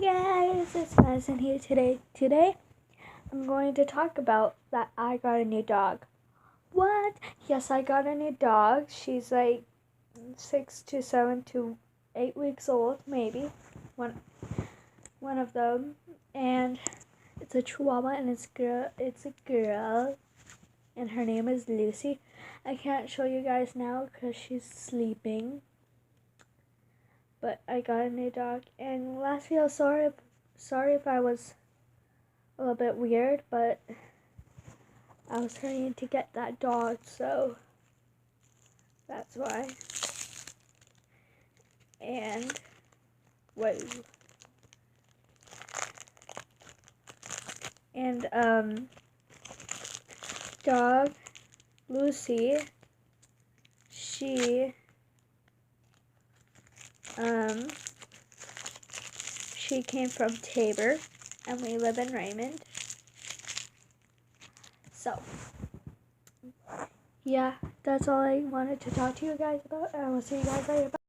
guys, it's Madison here today. Today, I'm going to talk about that I got a new dog. What? Yes, I got a new dog. She's like 6 to 7 to 8 weeks old, maybe. One of them. And it's a Chihuahua and it's a girl. And her name is Lucy. I can't show you guys now because she's sleeping. But I got a new dog, and last video, sorry if I was a little bit weird, but I was hurrying to get that dog, so that's why. And whoa. And dog Lucy, she came from Tabor, and we live in Raymond. So, yeah, that's all I wanted to talk to you guys about. I will see you guys later. Bye.